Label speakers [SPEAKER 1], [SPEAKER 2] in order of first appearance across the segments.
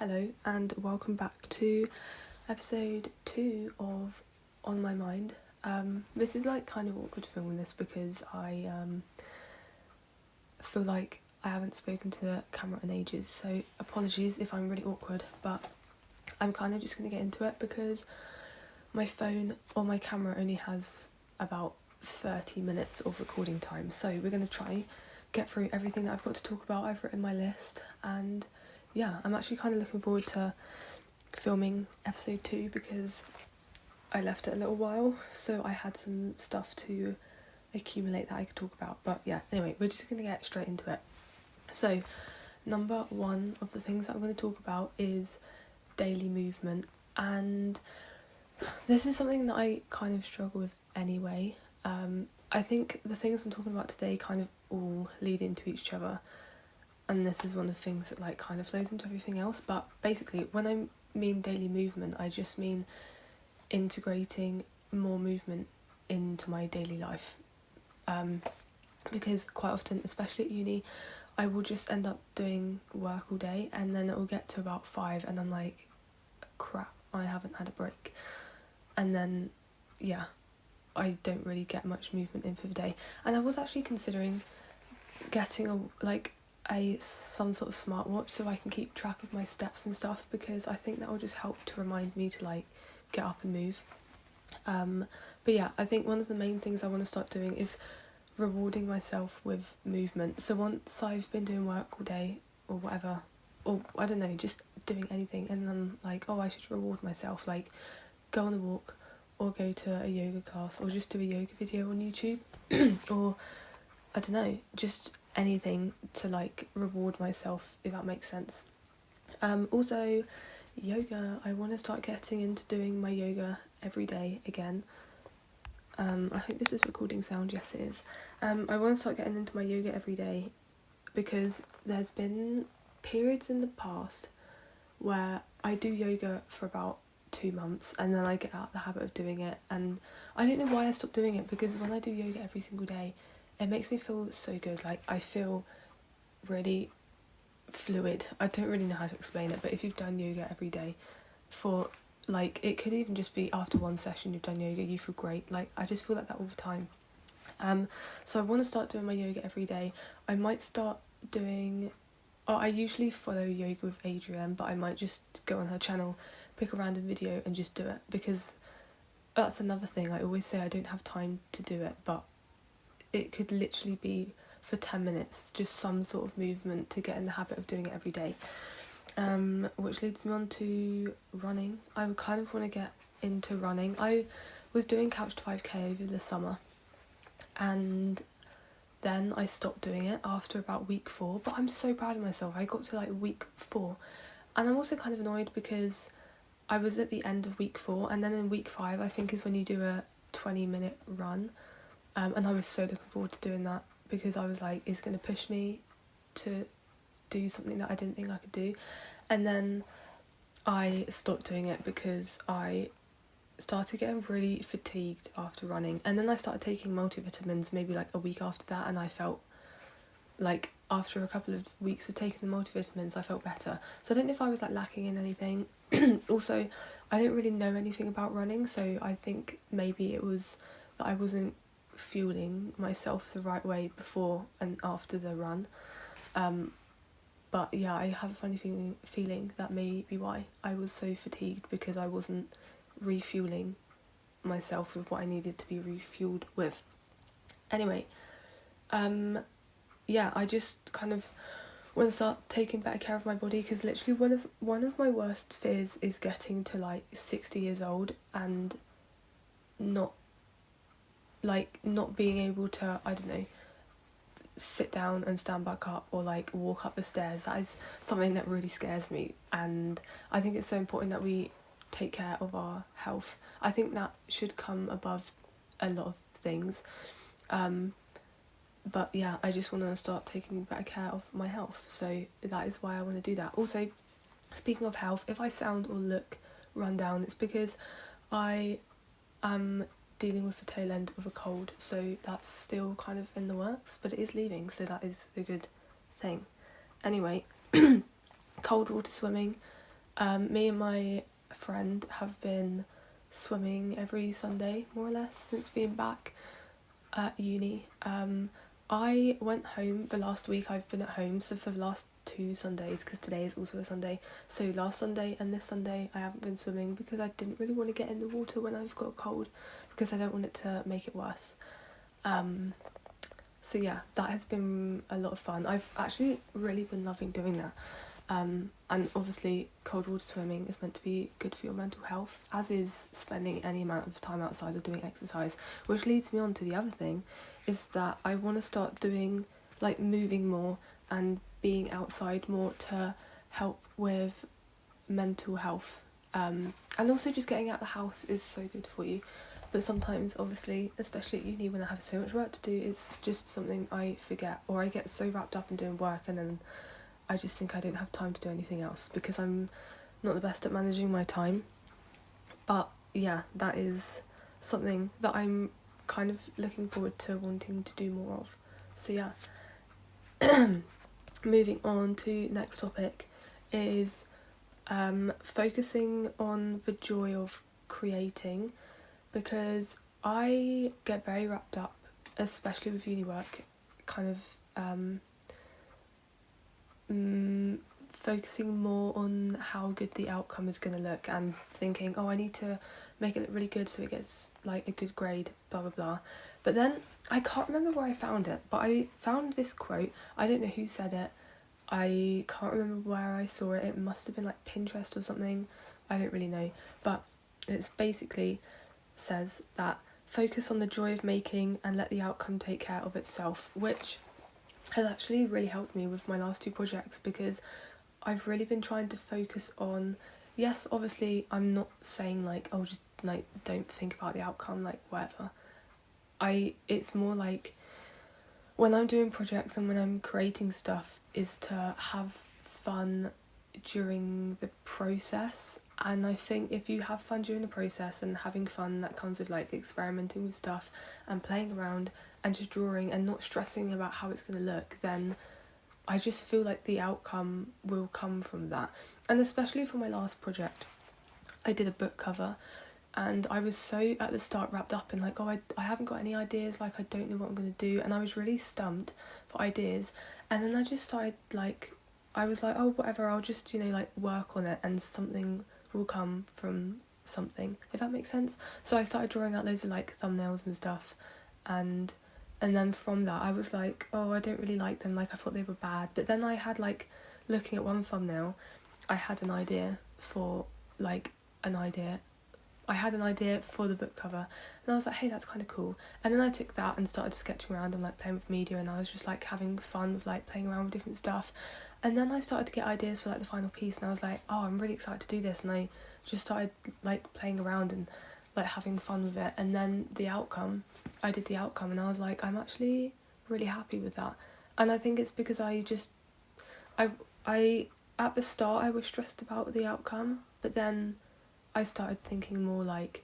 [SPEAKER 1] Hello and welcome back to episode 2 of On My Mind. This is like kind of awkward filming this because I feel like I haven't spoken to the camera in ages, so apologies if I'm really awkward, but I'm kind of just going to get into it because my phone or my camera only has about 30 minutes of recording time, so we're going to try get through everything that I've got to talk about. I've written my list, and yeah, I'm actually kind of looking forward to filming episode 2 because I left it a little while, so I had some stuff to accumulate that I could talk about. But yeah, anyway, we're just going to get straight into it. So number 1 of the things that I'm going to talk about is daily movement, and this is something that I kind of struggle with anyway. I think the things I'm talking about today kind of all lead into each other, and this is one of the things that like kind of flows into everything else. But basically, when I mean daily movement, I just mean integrating more movement into my daily life, because quite often, especially at uni, I will just end up doing work all day, and then it will get to about 5 and I'm like, crap, I haven't had a break. And then yeah, I don't really get much movement in for the day. And I was actually considering getting some sort of smartwatch so I can keep track of my steps and stuff, because I think that will just help to remind me to like get up and move. But yeah, I think one of the main things I want to start doing is rewarding myself with movement. So once I've been doing work all day or whatever, or I don't know, just doing anything, and I'm like, oh, I should reward myself, like go on a walk or go to a yoga class or just do a yoga video on YouTube or I don't know, just anything to like reward myself, if that makes sense. Also yoga, I want to start getting into doing my yoga every day again. I hope this is recording sound. Yes, it is. I want to start getting into my yoga every day because there's been periods in the past where I do yoga for about 2 months and then I get out of the habit of doing it, and I don't know why I stopped doing it, because when I do yoga every single day it makes me feel so good. Like I feel really fluid. I don't really know how to explain it, but if you've done yoga every day for like, it could even just be after one session you've done yoga, you feel great. Like I just feel like that all the time. So I want to start doing my yoga every day. I might start doing, I usually follow Yoga with Adrienne, but I might just go on her channel, pick a random video and just do it, because that's another thing. I always say I don't have time to do it, but it could literally be for 10 minutes, just some sort of movement to get in the habit of doing it every day. Which leads me on to running. I would kind of want to get into running. I was doing Couch to 5k over the summer, and then I stopped doing it after about week 4, but I'm so proud of myself. I got to like week 4, and I'm also kind of annoyed because I was at the end of week 4, and then in week 5 I think is when you do a 20-minute run, and I was so looking forward to doing that because I was like, it's going to push me to do something that I didn't think I could do. And then I stopped doing it because I started getting really fatigued after running, and then I started taking multivitamins maybe like a week after that, and I felt like after a couple of weeks of taking the multivitamins I felt better. So I don't know if I was like lacking in anything. Also, I don't really know anything about running, so I think maybe it was that I wasn't fueling myself the right way before and after the run. But yeah, I have a funny feeling that may be why I was so fatigued, because I wasn't refueling myself with what I needed to be refueled with. Anyway, yeah, I just kind of want to start taking better care of my body, because literally one of my worst fears is getting to like 60 years old and not being able to, I don't know, sit down and stand back up or like walk up the stairs. That is something that really scares me, and I think it's so important that we take care of our health. I think that should come above a lot of things, but yeah, I just want to start taking better care of my health, so that is why I want to do that. Also, speaking of health, if I sound or look run down, it's because I am dealing with the tail end of a cold, so that's still kind of in the works, but it is leaving, so that is a good thing. Anyway, cold water swimming, Me and my friend have been swimming every Sunday, more or less, since being back at uni. I went home the last week I've been at home, so for the last 2 Sundays, because today is also a Sunday, so last Sunday and this Sunday I haven't been swimming because I didn't really want to get in the water when I've got a cold, because I don't want it to make it worse. So yeah, that has been a lot of fun. I've actually really been loving doing that. And obviously cold water swimming is meant to be good for your mental health, as is spending any amount of time outside or doing exercise, which leads me on to the other thing, is that I want to start doing, like, moving more and being outside more to help with mental health. And also just getting out of the house is so good for you. But sometimes, obviously, especially at uni when I have so much work to do, it's just something I forget, or I get so wrapped up in doing work and then I just think I don't have time to do anything else because I'm not the best at managing my time. But yeah, that is something that I'm kind of looking forward to wanting to do more of. So yeah. Moving on to next topic is focusing on the joy of creating, because I get very wrapped up, especially with uni work, kind of focusing more on how good the outcome is going to look and thinking, oh, I need to make it look really good so it gets like a good grade, blah blah blah. But then I can't remember where I found it, but I found this quote. I don't know who said it. I can't remember where I saw it. It must have been like Pinterest or something. I don't really know. But it's basically says that focus on the joy of making and let the outcome take care of itself, which has actually really helped me with my last 2 projects, because I've really been trying to focus on, yes, obviously I'm not saying like, oh, just like don't think about the outcome, like whatever. It's more like when I'm doing projects and when I'm creating stuff is to have fun during the process. And I think if you have fun during the process and having fun that comes with like experimenting with stuff and playing around and just drawing and not stressing about how it's going to look, then I just feel like the outcome will come from that. And especially for my last project, I did a book cover and I was so at the start wrapped up in like, oh, I haven't got any ideas, like I don't know what I'm going to do, and I was really stumped for ideas. And then I just started like, I was like, oh, whatever, I'll just, like work on it and something will come from something, if that makes sense. So I started drawing out loads of like thumbnails and stuff, and then from that I was like, oh, I don't really like them, like I thought they were bad. But then I had like, looking at one thumbnail, I had an idea for the book cover, and I was like, hey, that's kind of cool. And then I took that and started sketching around and like playing with media, and I was just like having fun with like playing around with different stuff. And then I started to get ideas for like the final piece, and I was like, oh, I'm really excited to do this. And I just started like playing around and like having fun with it. And then I did the outcome and I was like, I'm actually really happy with that. And I think it's because I at the start I was stressed about the outcome, but then I started thinking more like,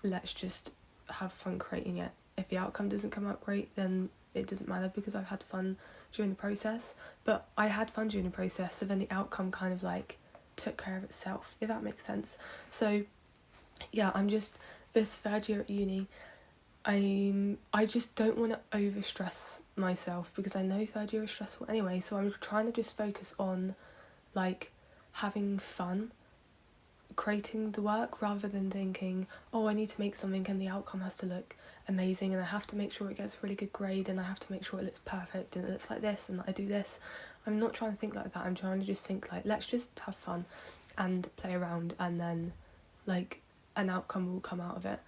[SPEAKER 1] let's just have fun creating it. If the outcome doesn't come out great, then it doesn't matter because I've had fun during the process. But I had fun during the process, so then the outcome kind of like took care of itself, if that makes sense. So yeah, I'm just, this 3rd year at uni, I just don't want to over stress myself, because I know 3rd year is stressful anyway. So I'm trying to just focus on like having fun creating the work, rather than thinking, oh, I need to make something and the outcome has to look amazing and I have to make sure it gets a really good grade and I have to make sure it looks perfect and it looks like this and that I do this. I'm not trying to think like that. I'm trying to just think like, let's just have fun and play around, and then like an outcome will come out of it.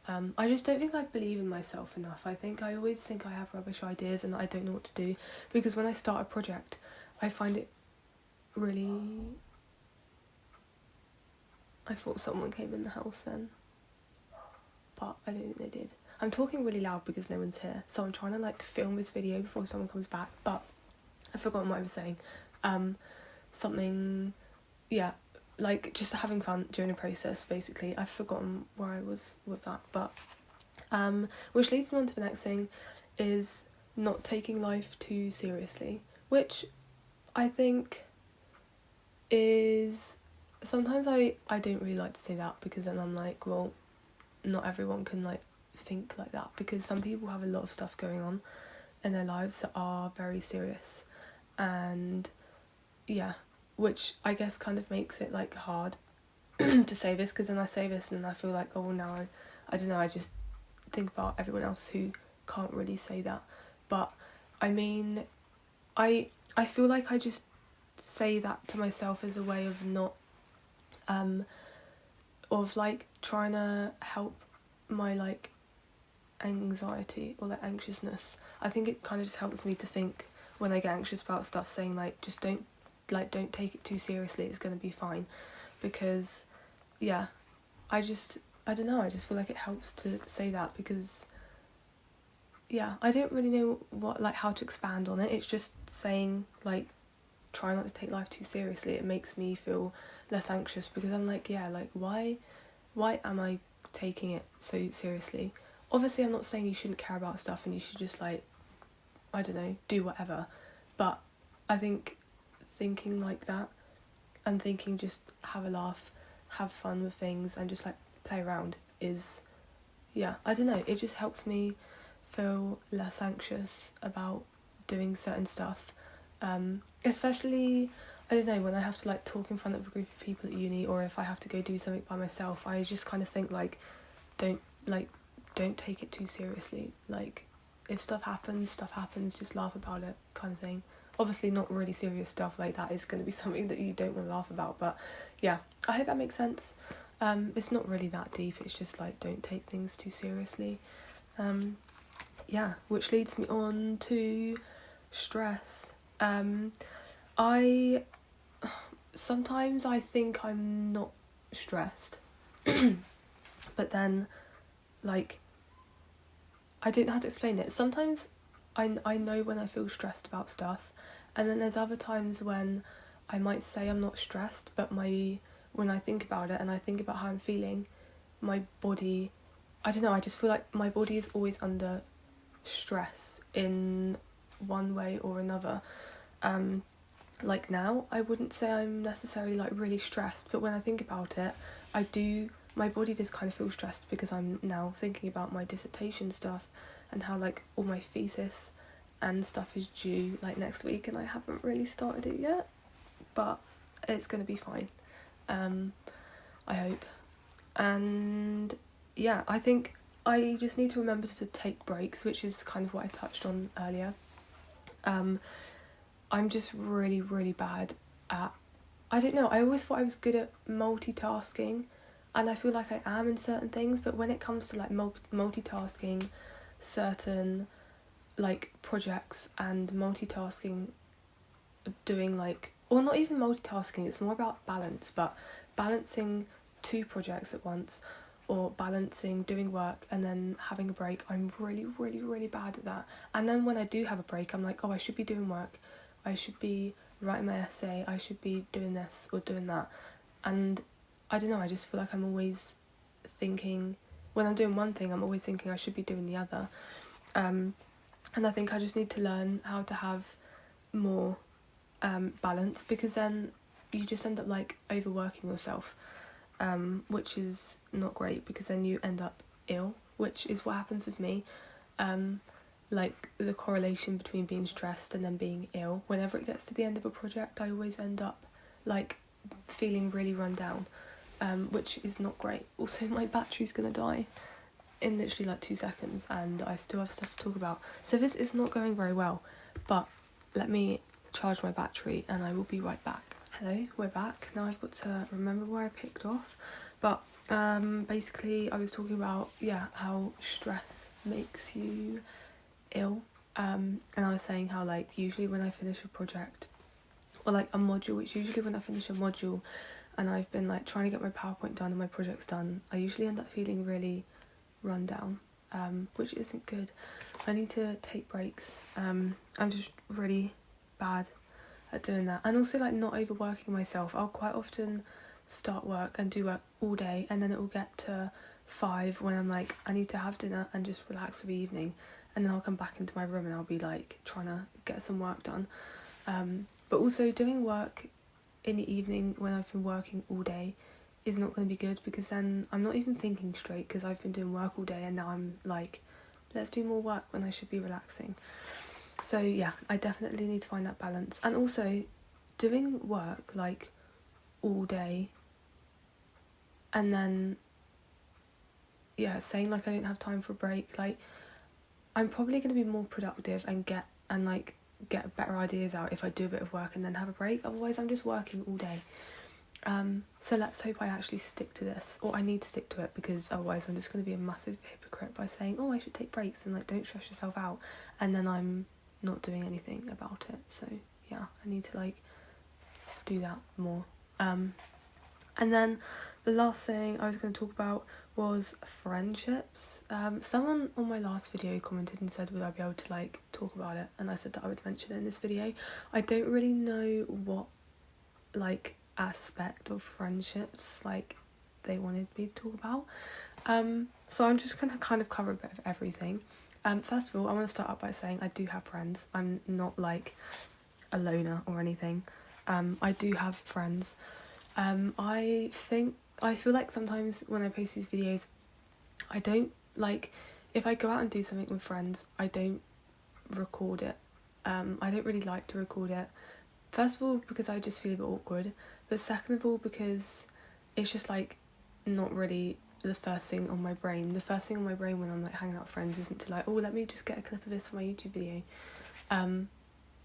[SPEAKER 1] I just don't think I believe in myself enough. I always think I have rubbish ideas and that I don't know what to do, because when I start a project I find it really... I thought someone came in the house then, but I don't think they did. I'm talking really loud because no one's here, so I'm trying to like film this video before someone comes back, but I've forgotten what I was saying. Something, yeah, like just having fun during the process, basically. I've forgotten where I was with that, but which leads me on to the next thing, is not taking life too seriously, which I think is sometimes I don't really like to say that, because then I'm like, well, not everyone can like think like that, because some people have a lot of stuff going on in their lives that are very serious, and yeah, which I guess kind of makes it like hard to say this, because then I say this and then I feel like, oh well, now I don't know, I just think about everyone else who can't really say that. But I mean, I feel like I just say that to myself as a way of not of like trying to help my like anxiety or like anxiousness. I think it kind of just helps me to think when I get anxious about stuff, saying like, just don't take it too seriously, it's going to be fine. Because yeah, I don't know, I just feel like it helps to say that, because yeah, I don't really know what, like, how to expand on it. It's just saying like, try not to take life too seriously. It makes me feel less anxious, because I'm like, yeah, like why am I taking it so seriously? Obviously I'm not saying you shouldn't care about stuff and you should just like, I don't know, do whatever, but I think thinking like that, and thinking just have a laugh, have fun with things and just like play around is, yeah, I don't know, it just helps me feel less anxious about doing certain stuff. Especially, I don't know, when I have to like talk in front of a group of people at uni, or if I have to go do something by myself, I just kind of think like, don't take it too seriously. Like, if stuff happens, just laugh about it, kind of thing. Obviously not really serious stuff like that is going to be something that you don't want to laugh about, but yeah, I hope that makes sense. It's not really that deep, it's just like, don't take things too seriously. Yeah, which leads me on to stress. I sometimes I think I'm not stressed, but then like, I don't know how to explain it. Sometimes I know when I feel stressed about stuff, and then there's other times when I might say I'm not stressed, but when I think about it and I think about how I'm feeling, my body, I don't know, I just feel like my body is always under stress in one way or another. Like now, I wouldn't say I'm necessarily like really stressed, but when I think about it, my body does kind of feel stressed, because I'm now thinking about my dissertation stuff and how like all my thesis and stuff is due like next week, and I haven't really started it yet, but it's going to be fine. I hope. And yeah, I think I just need to remember to take breaks, which is kind of what I touched on earlier. I'm just really, really bad at, I don't know, I always thought I was good at multitasking, and I feel like I am in certain things, but when it comes to like multitasking certain like projects, and multitasking doing like, or not even multitasking, it's more about balance, but balancing two projects at once, or balancing doing work and then having a break, I'm really, really, really bad at that. And then when I do have a break, I'm like, oh, I should be doing work, I should be writing my essay, I should be doing this or doing that. And I don't know, I just feel like I'm always thinking, when I'm doing one thing, I'm always thinking I should be doing the other. And I think I just need to learn how to have more balance, because then you just end up like overworking yourself, which is not great, because then you end up ill, which is what happens with me. Like the correlation between being stressed and then being ill, whenever it gets to the end of a project, I always end up like feeling really run down, which is not great. Also, my battery's gonna die in literally like 2 seconds, and I still have stuff to talk about, so this is not going very well, but let me charge my battery and I will be right back. Hello, we're back. Now I've got to remember where I picked off, but basically I was talking about, yeah, how stress makes you ill, and I was saying how like usually when I finish a project or like a module, it's usually when I finish a module and I've been like trying to get my PowerPoint done and my projects done, I usually end up feeling really run down, which isn't good. I need to take breaks. I'm just really bad at doing that, and also like not overworking myself. I'll quite often start work and do work all day, and then it will get to 5 when I'm like, I need to have dinner and just relax for the evening, and then I'll come back into my room and I'll be like trying to get some work done. But also doing work in the evening when I've been working all day is not going to be good, because then I'm not even thinking straight because I've been doing work all day and now I'm like, let's do more work when I should be relaxing. So yeah, I definitely need to find that balance. And also doing work like all day and then saying like I don't have time for a break, like I'm probably going to be more productive and get better ideas out if I do a bit of work and then have a break. Otherwise I'm just working all day. So let's hope I actually stick to this, or I need to stick to it, because otherwise I'm just going to be a massive hypocrite by saying, oh, I should take breaks and like don't stress yourself out, and then I'm not doing anything about it. So yeah, I need to like do that more. And then the last thing I was going to talk about was friendships. Someone on my last video commented and said, would I be able to like talk about it, and I said that I would mention it in this video. I don't really know what like aspect of friendships like they wanted me to talk about, so I'm just gonna kind of cover a bit of everything. First of all, I want to start out by saying I do have friends. I'm not like a loner or anything. I do have friends. I feel like sometimes when I post these videos, I don't like, if I go out and do something with friends, I don't record it. I don't really like to record it. First of all, because I just feel a bit awkward, but second of all, because it's just like not really the first thing on my brain. The first thing on my brain when I'm like hanging out with friends isn't to like, oh, let me just get a clip of this for my YouTube video.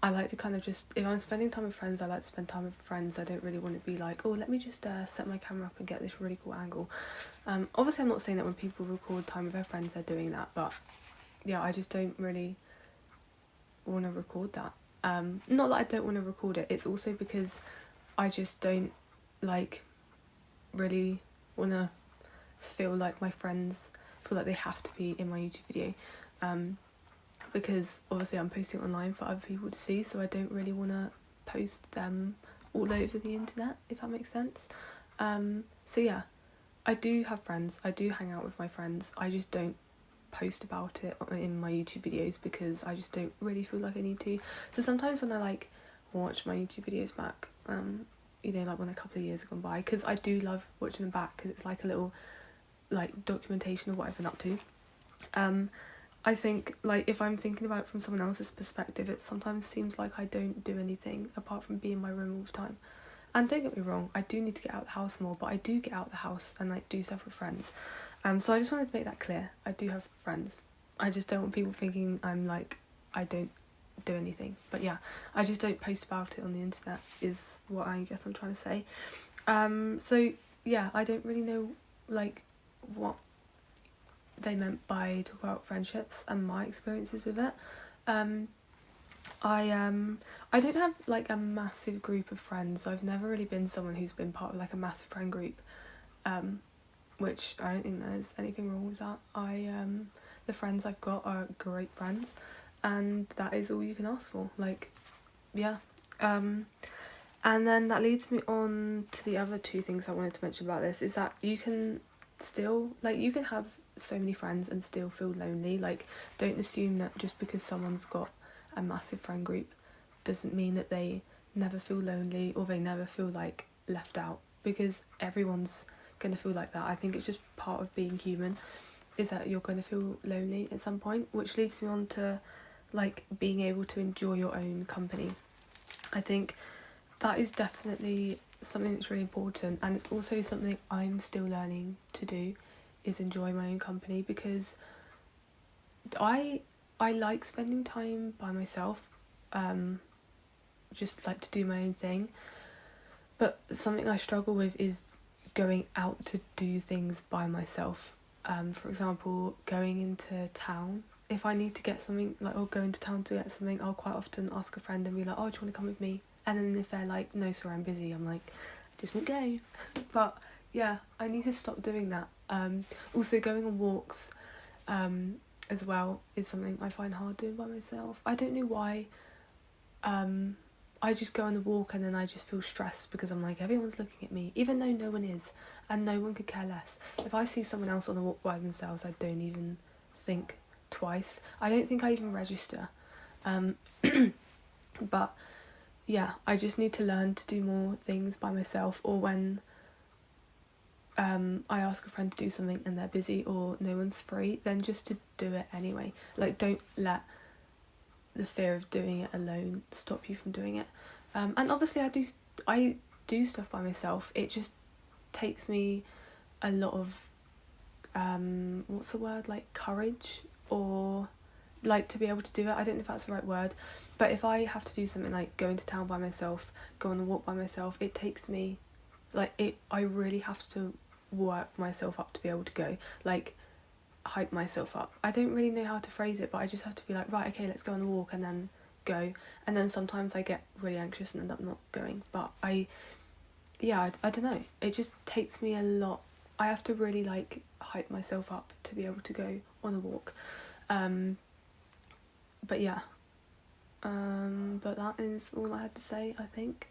[SPEAKER 1] I like to kind of just, if I'm spending time with friends, I like to spend time with friends. I don't really want to be like, oh, let me just set my camera up and get this really cool angle. Obviously I'm not saying that when people record time with their friends they're doing that, but yeah, I just don't really want to record that. Not that I don't want to record it, it's also because I just don't like really want to feel like my friends feel like they have to be in my YouTube video, because obviously I'm posting online for other people to see, so I don't really want to post them all over the internet, if that makes sense. So yeah, I do have friends, I do hang out with my friends, I just don't post about it in my YouTube videos because I just don't really feel like I need to. So sometimes when I like watch my YouTube videos back, you know, like when a couple of years have gone by, because I do love watching them back because it's like a little like documentation of what I've been up to. I think like if I'm thinking about it from someone else's perspective, it sometimes seems like I don't do anything apart from be in my room all the time. And don't get me wrong, I do need to get out of the house more, but I do get out of the house and like do stuff with friends. So I just wanted to make that clear. I do have friends. I just don't want people thinking I'm like, I don't do anything. But yeah, I just don't post about it on the internet is what I guess I'm trying to say. So yeah, I don't really know like what they meant by talk about friendships and my experiences with it. I don't have like a massive group of friends. I've never really been someone who's been part of like a massive friend group, which I don't think there's anything wrong with that. The friends I've got are great friends, and that is all you can ask for. Like, yeah. And then that leads me on to the other two things I wanted to mention about this, is that you can still, like, you can have so many friends and still feel lonely. Like, don't assume that just because someone's got a massive friend group doesn't mean that they never feel lonely or they never feel like left out, because everyone's gonna feel like that. I think it's just part of being human, is that you're gonna feel lonely at some point, which leads me on to like being able to enjoy your own company. I think that is definitely something that's really important, and it's also something I'm still learning to do, is enjoy my own company, because I like spending time by myself, just like to do my own thing, but something I struggle with is going out to do things by myself. For example, going into town, if I need to get something, like, or go into town to get something, I'll quite often ask a friend and be like, oh, do you want to come with me? And then if they're like, no, sorry, I'm busy, I'm like, I just won't go. But yeah, I need to stop doing that. Also going on walks as well is something I find hard doing by myself. I don't know why. I just go on the walk and then I just feel stressed because I'm like, everyone's looking at me, even though no one is, and no one could care less. If I see someone else on the walk by themselves, I don't even think twice. I don't think I even register. But yeah, I just need to learn to do more things by myself, or when I ask a friend to do something and they're busy or no one's free, then just to do it anyway. Like, don't let the fear of doing it alone stop you from doing it. And obviously I do stuff by myself. It just takes me a lot of what's the word, like courage, or like to be able to do it. I don't know if that's the right word, but if I have to do something like go into town by myself, go on a walk by myself, it takes me I really have to work myself up to be able to go, like hype myself up. I don't really know how to phrase it, but I just have to be like, right, okay, let's go on a walk, and then go. And then sometimes I get really anxious and end up not going, but I don't know, it just takes me a lot. I have to really like hype myself up to be able to go on a walk. But yeah, but that is all I had to say, I think.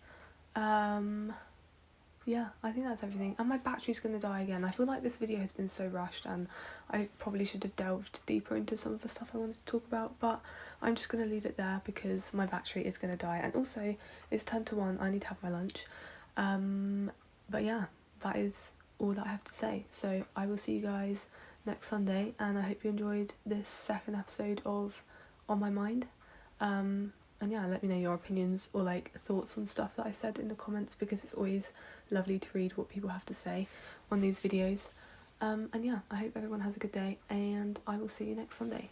[SPEAKER 1] Yeah, I think that's everything. And my battery's going to die again. I feel like this video has been so rushed, and I probably should have delved deeper into some of the stuff I wanted to talk about, but I'm just going to leave it there because my battery is going to die. And also, it's 10 to 1, I need to have my lunch. But yeah, that is all that I have to say. So I will see you guys next Sunday, and I hope you enjoyed this second episode of On My Mind. And yeah, let me know your opinions or like thoughts on stuff that I said in the comments, because it's always lovely to read what people have to say on these videos. And yeah, I hope everyone has a good day, and I will see you next Sunday.